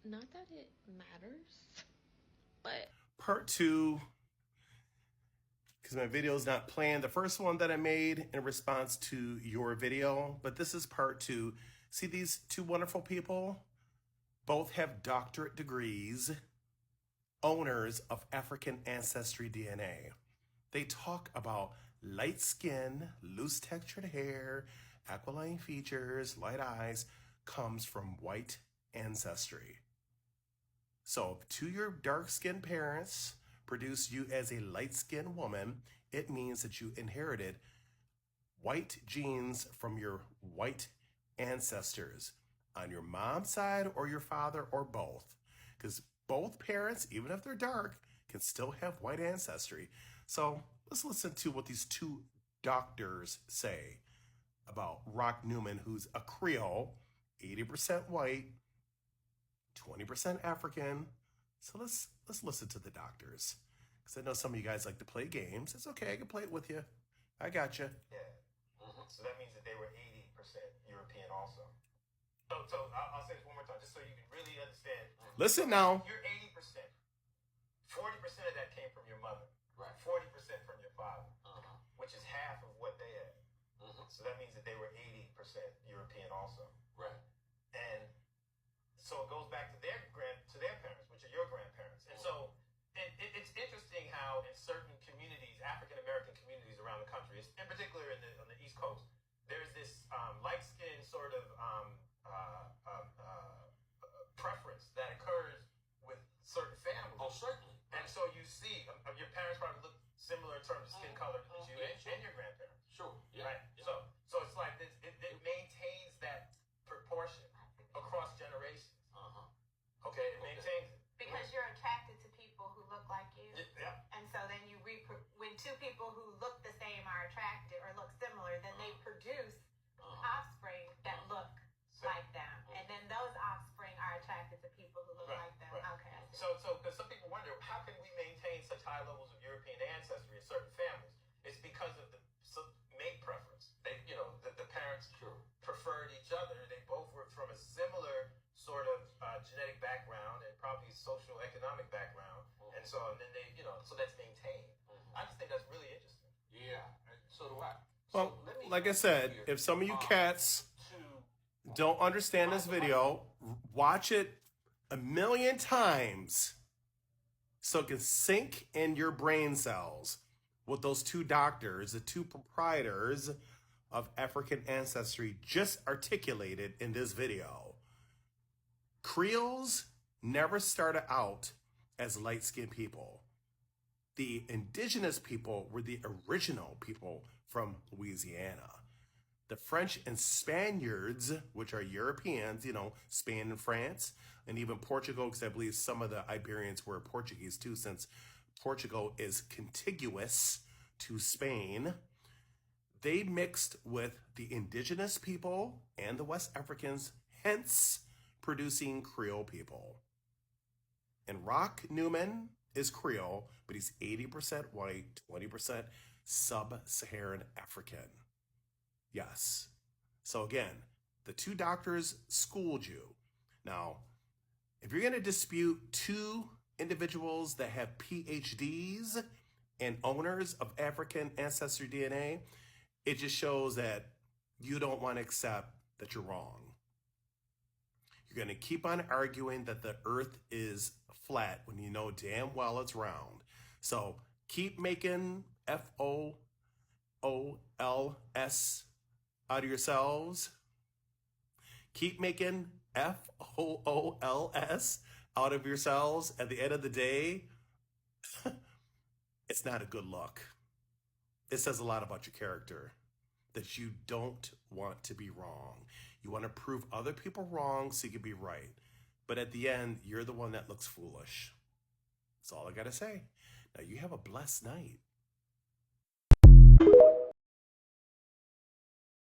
Not that it matters, but Part two, because my video is not planned. The first one that I made in response to your video, but this is part two. See these two wonderful people? Both have doctorate degrees, owners of African ancestry DNA. They talk about light skin, loose textured hair, aquiline features, light eyes, comes from white ancestry. So to your dark-skinned parents produced you as a light-skinned woman, it means that you inherited white genes from your white ancestors on your mom's side or your father or both. Because both parents, even if they're dark, can still have white ancestry. So let's listen to what these two doctors say about Rock Newman, who's a Creole, 80% white, 20% African. So let's listen to the doctors. Because I know some of you guys like to play games. It's okay, I can play it with you. I got you. Yeah. So that means that they were 80% European also. So I'll say this one more time, just so you can really understand. Listen now. You're 80%. 40% of that came from your mother. Right. 40% from your father, which is half of what they had. So that means that they were 80% European also. Right. And so it goes back to their parents, which are your grandparents. And so it's interesting how in certain communities, African American communities around the country, in particular on the East Coast, there's this light-skinned sort of preference that occurs with certain families. Oh, certainly. And so you see, your parents probably look similar in terms of skin color as you and your grandparents. Sure. Yeah. Right. Yeah. So it's like this, it maintains that proportion across generations. Okay, it maintains it. Because you're attracted to people who look like you. Yeah. And so then when two people who look the same are attracted or look similar, then they produce offspring that look like them. And then those offspring are attracted to people who look like them. Right. Okay. So because some people wonder, how can we maintain such high levels of European ancestry in certain families? It's because of the mate preference. They, the parents preferred each other. They both were from a similar sort of genetic background and probably social economic background. And then they, so that's maintained. I just think that's really interesting. Yeah. So do I. Well, So like I said, if some of you cats don't understand this video, watch it a million times so it can sink in your brain cells what those two doctors, the two proprietors of African ancestry, just articulated in this video. Creoles never started out as light-skinned people. The indigenous people were the original people from Louisiana. The French and Spaniards, which are Europeans, Spain and France, and even Portugal, because I believe some of the Iberians were Portuguese too, since Portugal is contiguous to Spain. They mixed with the indigenous people and the West Africans, hence producing Creole people. And Rock Newman is Creole, but he's 80% white, 20% sub-Saharan African. Yes. So again, the two doctors schooled you. Now, if you're going to dispute two individuals that have PhDs and owners of African ancestry DNA, it just shows that you don't want to accept that you're wrong. You're going to keep on arguing that the earth is flat when you know damn well it's round. So keep making FOOLS out of yourselves. Keep making FOOLS out of yourselves. At the end of the day, it's not a good look. It says a lot about your character, that you don't want to be wrong. You want to prove other people wrong so you can be right. But at the end, you're the one that looks foolish. That's all I got to say. Now, you have a blessed night.